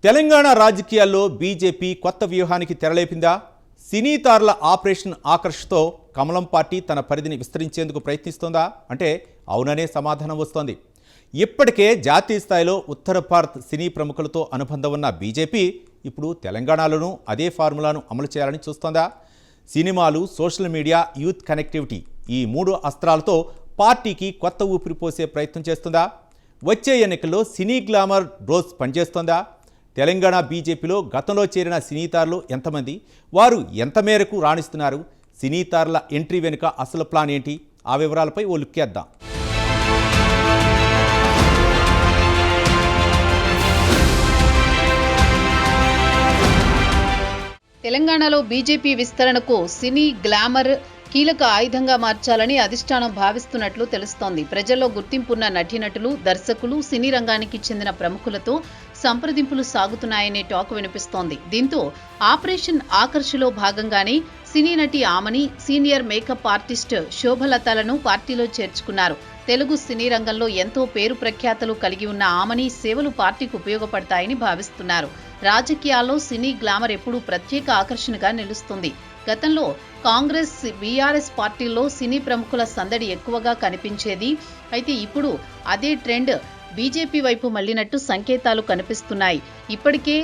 తెలంగాణ రాజకీయాల్లో బీజేపీ కొత్త వ్యూహానికి తెరలేపిందా? సినీతారుల ఆపరేషన్ ఆకర్ష్తో కమలం పార్టీ తన పరిధిని విస్తరించేందుకు ప్రయత్నిస్తోందా అంటే అవుననే సమాధానం వస్తోంది. ఇప్పటికే జాతీయ స్థాయిలో ఉత్తర భారత్ సినీ ప్రముఖులతో అనుబంధం ఉన్న బీజేపీ ఇప్పుడు తెలంగాణలోనూ అదే ఫార్ములాను అమలు చేయాలని చూస్తోందా? సినిమాలు, సోషల్ మీడియా, యూత్ కనెక్టివిటీ ఈ మూడు అస్త్రాలతో పార్టీకి కొత్త ఊపిరి పోసే ప్రయత్నం చేస్తుందా? వచ్చే ఎన్నికల్లో సినీ గ్లామర్ డోస్ పనిచేస్తోందా? తెలంగాణ బీజేపీలో గతంలో చేరిన సినీతారులు ఎంతమంది, వారు ఎంత మేరకు రాణిస్తున్నారు, సినీతారుల ఎంట్రీ వెనుక అసలు ప్లాన్ ఏంటి, ఆ వివరాలపై ఓ లుక్కేద్దాం. తెలంగాణలో బీజేపీ విస్తరణకు సినీ గ్లామర్ కీలక ఆయుధంగా మార్చాలని అధిష్టానం భావిస్తున్నట్లు తెలుస్తోంది. ప్రజల్లో గుర్తింపున్న నటీనటులు, దర్శకులు, సినీ రంగానికి చెందిన ప్రముఖులతో సంప్రదింపులు సాగుతున్నాయనే టాక్ వినిపిస్తోంది. దీంతో ఆపరేషన్ ఆకర్షలో భాగంగానే సినీ నటి ఆమని, సీనియర్ మేకప్ ఆర్టిస్ట్ శోభలతలను పార్టీలో చేర్చుకున్నారు. తెలుగు సినీ రంగంలో ఎంతో పేరు ప్రఖ్యాతలు కలిగి ఉన్న ఆమని సేవలు పార్టీకి ఉపయోగపడతాయని భావిస్తున్నారు. రాజకీయాల్లో సినీ గ్లామర్ ఎప్పుడూ ప్రత్యేక ఆకర్షణగా నిలుస్తుంది. గతంలో కాంగ్రెస్, బీఆర్ఎస్ పార్టీల్లో సినీ ప్రముఖుల సందడి ఎక్కువగా కనిపించేది. అయితే ఇప్పుడు అదే ట్రెండ్ బీజేపీ వైపు మళ్లినట్టు సంకేతాలు కనిపిస్తున్నాయి. ఇప్పటికే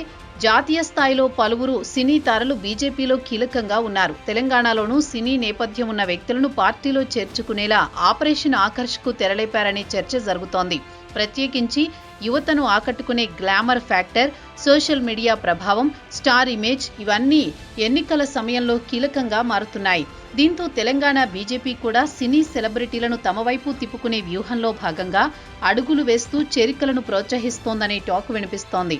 జాతీయ స్థాయిలో పలువురు సినీ తారలు బీజేపీలో కీలకంగా ఉన్నారు. తెలంగాణలోనూ సినీ నేపథ్యం ఉన్న వ్యక్తులను పార్టీలో చేర్చుకునేలా ఆపరేషన్ ఆకర్ష్కు తెరలేపారనే చర్చ జరుగుతోంది. ప్రత్యేకించి యువతను ఆకట్టుకునే గ్లామర్ ఫ్యాక్టర్, సోషల్ మీడియా ప్రభావం, స్టార్ ఇమేజ్ ఇవన్నీ ఎన్నికల సమయంలో కీలకంగా మారుతున్నాయి. దీంతో తెలంగాణ బీజేపీ కూడా సినీ సెలబ్రిటీలను తమ వైపు తిప్పుకునే వ్యూహంలో భాగంగా అడుగులు వేస్తూ చేరికలను ప్రోత్సహిస్తోందనే టాక్ వినిపిస్తోంది.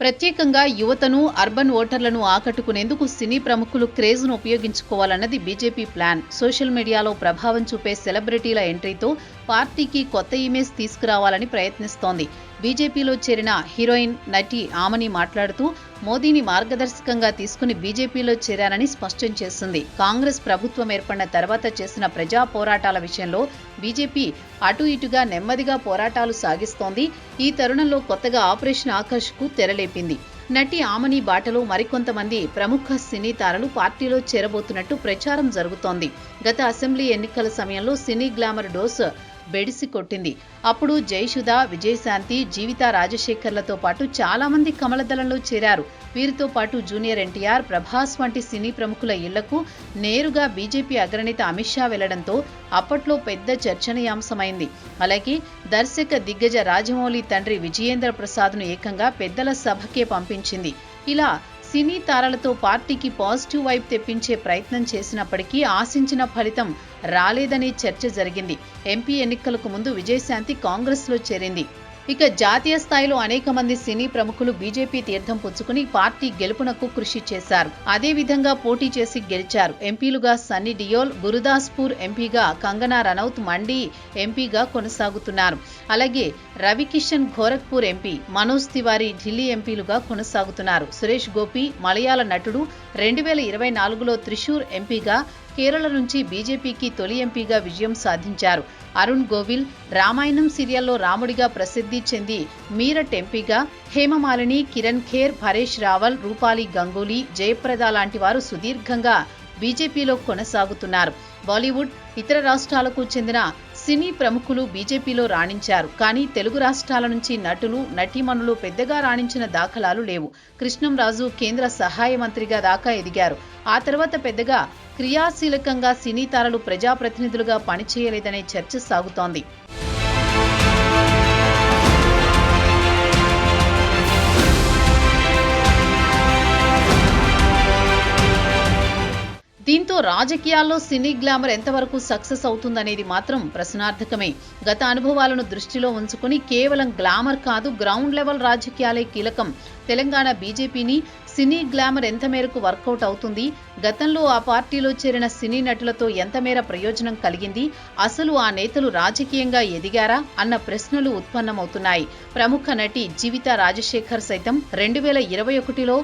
ప్రత్యేకంగా యువతను, అర్బన్ ఓటర్లను ఆకట్టుకునేందుకు సినీ ప్రముఖులు క్రేజ్ను ఉపయోగించుకోవాలన్నది బీజేపీ ప్లాన్. సోషల్ మీడియాలో ప్రభావం చూపే సెలబ్రిటీల ఎంట్రీతో పార్టీకి కొత్త ఇమేజ్ తీసుకురావాలని ప్రయత్నిస్తోంది. బీజేపీలో చేరిన హీరోయిన్ నటి ఆమని మాట్లాడుతూ మోదీని మార్గదర్శకంగా తీసుకుని బీజేపీలో చేరానని స్పష్టం చేసింది. కాంగ్రెస్ ప్రభుత్వం ఏర్పడిన తర్వాత చేసిన ప్రజా పోరాటాల విషయంలో బీజేపీ అటు ఇటుగా నెమ్మదిగా పోరాటాలు సాగిస్తోంది. ఈ తరుణంలో కొత్తగా ఆపరేషన్ ఆకర్ష్కు తెరలేపింది. నటి ఆమని బాటలో మరికొంతమంది ప్రముఖ సినీ తారలు పార్టీలో చేరబోతున్నట్టు ప్రచారం జరుగుతోంది. గత అసెంబ్లీ ఎన్నికల సమయంలో సినీ గ్లామర్ డోస్ బెడిసి కొట్టింది. అప్పుడు జయసుధ, విజయశాంతి, జీవిత రాజశేఖర్లతో పాటు చాలా మంది కమలదళంలో చేరారు. వీరితో పాటు జూనియర్ ఎన్టీఆర్, ప్రభాస్ వంటి సినీ ప్రముఖుల ఇళ్లకు నేరుగా బీజేపీ అగ్రనేత అమిత్ షా వెళ్లడంతో అప్పట్లో పెద్ద చర్చనీయాంశమైంది. అలాగే దర్శక దిగ్గజ రాజమౌళి తండ్రి విజయేంద్ర ప్రసాద్ను ఏకంగా పెద్దల సభకే పంపించింది. ఇలా సినీ తారలతో పార్టీకి పాజిటివ్ వైబ్ తెప్పించే ప్రయత్నం చేసినప్పటికీ ఆశించిన ఫలితం రాలేదనే చర్చ జరిగింది. ఎంపీ ఎన్నికలకు ముందు విజయశాంతి కాంగ్రెస్లో చేరింది. ఇక జాతీయ స్థాయిలో అనేక మంది సినీ ప్రముఖులు బీజేపీ తీర్థం పుచ్చుకుని పార్టీ గెలుపునకు కృషి చేశారు. అదే విధంగా పోటీ చేసి గెలిచారు. ఎంపీలుగా సన్నీ డియోల్, గురుదాస్పూర్ ఎంపీగా కంగనా రనౌత్ మండి ఎంపీగా కొనసాగుతున్నారు. అలాగే రవికిషన్ గోరఖ్పూర్ ఎంపీ, మనోజ్ తివారీ ఢిల్లీ ఎంపీలుగా కొనసాగుతున్నారు. సురేష్ గోపి మలయాళ నటుడు 2024లో త్రిశూర్ ఎంపీగా, కేరళ నుంచి బీజేపీకి తొలి ఎంపీగా విజయం సాధించారు. అరుణ్ గోవిల్ రామాయణం సీరియల్లో రాముడిగా ప్రసిద్ధి చెంది మీరట్ ఎంపీగా, హేమమాలిని, కిరణ్ ఖేర్, పరేష్ రావల్, రూపాలి గంగూలీ, జయప్రద లాంటి వారు సుదీర్ఘంగా బీజేపీలో కొనసాగుతున్నారు. బాలీవుడ్, ఇతర రాష్ట్రాలకు చెందిన సినీ ప్రముఖులు బీజేపీలో రాణించారు. కానీ తెలుగు రాష్ట్రాల నుంచి నటులు, నటీమణులు పెద్దగా రాణించిన దాఖలాలు లేవు. కృష్ణంరాజు కేంద్ర సహాయ మంత్రిగా దాకా ఎదిగారు. ఆ తర్వాత పెద్దగా క్రియాశీలకంగా సినీ తారలు ప్రజాప్రతినిధులుగా పనిచేయలేదనే చర్చ సాగుతోంది. దీంతో రాజకీయాల్లో సినీ గ్లామర్ ఎంతవరకు సక్సెస్ అవుతుందనేది మాత్రం ప్రశ్నార్థకమే. గత అనుభవాలను దృష్టిలో ఉంచుకుని కేవలం గ్లామర్ కాదు, గ్రౌండ్ లెవెల్ రాజకీయాలే కీలకం. తెలంగాణ బీజేపీని సినీ గ్లామర్ ఎంత మేరకు వర్కౌట్ అవుతుంది, గతంలో ఆ పార్టీలో చేరిన సినీ నటులతో ఎంత మేర ప్రయోజనం కలిగింది, అసలు ఆ నేతలు రాజకీయంగా ఎదిగారా అన్న ప్రశ్నలు ఉత్పన్నమవుతున్నాయి. ప్రముఖ నటి జీవిత రాజశేఖర్ సైతం 2021లో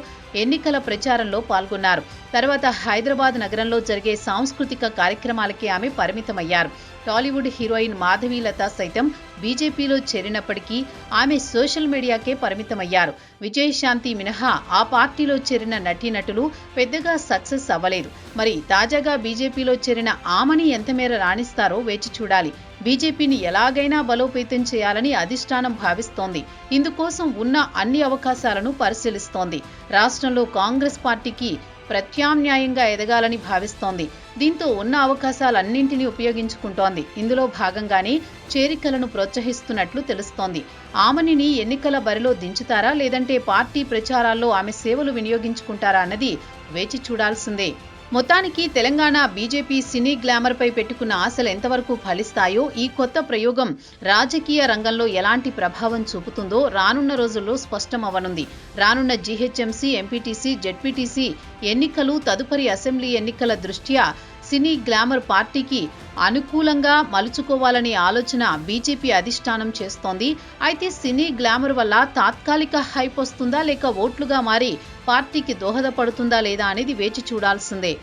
ఎన్నికల ప్రచారంలో పాల్గొన్నారు. తర్వాత హైదరాబాద్ నగరంలో జరిగే సాంస్కృతిక కార్యక్రమాలకే ఆమె పరిమితమయ్యారు. టాలీవుడ్ హీరోయిన్ మాధవీలత సైతం బీజేపీలో చేరినప్పటికీ ఆమె సోషల్ మీడియాకే పరిమితమయ్యారు. విజయశాంతి మినహా ఆ పార్టీలో చేరిన నటీనటులు పెద్దగా సక్సెస్ అవ్వలేదు. మరి తాజాగా బీజేపీలో చేరిన ఆమెని ఎంతమేర రాణిస్తారో వేచి చూడాలి. బీజేపీని ఎలాగైనా బలోపేతం చేయాలని అధిష్టానం భావిస్తోంది. ఇందుకోసం ఉన్న అన్ని అవకాశాలను పరిశీలిస్తోంది. రాష్ట్రంలో కాంగ్రెస్ పార్టీకి ప్రత్యామ్నాయంగా ఎదగాలని భావిస్తోంది. దీంతో ఉన్న అవకాశాలన్నింటినీ ఉపయోగించుకుంటోంది. ఇందులో భాగంగానే చేరికలను ప్రోత్సహిస్తున్నట్లు తెలుస్తోంది. ఆమెని ఎన్నికల బరిలో దించుతారా లేదంటే పార్టీ ప్రచారాల్లో ఆమె సేవలు వినియోగించుకుంటారా అన్నది వేచి చూడాల్సిందే. మొత్తానికి తెలంగాణ బీజేపీ సినీ గ్లామర్ పై పెట్టుకున్న ఆశలు ఎంతవరకు ఫలిస్తాయో, ఈ కొత్త ప్రయోగం రాజకీయ రంగంలో ఎలాంటి ప్రభావం చూపుతుందో రానున్న రోజుల్లో స్పష్టమవనుంది. రానున్న జీహెచ్ఎంసీ, ఎంపీటీసీ, జెడ్పీటీసీ ఎన్నికలు, తదుపరి అసెంబ్లీ ఎన్నికల దృష్ట్యా సినీ గ్లామర్ పార్టీకి అనుకూలంగా మలుచుకోవాలనే ఆలోచన బీజేపీ అధిష్టానం చేస్తోంది. అయితే సినీ గ్లామర్ వల్ల తాత్కాలిక హైప్ వస్తుందా లేక ఓట్లుగా మారి పార్టీకి దోహదపడుతుందా లేదా అనేది వేచి చూడాల్సిందే.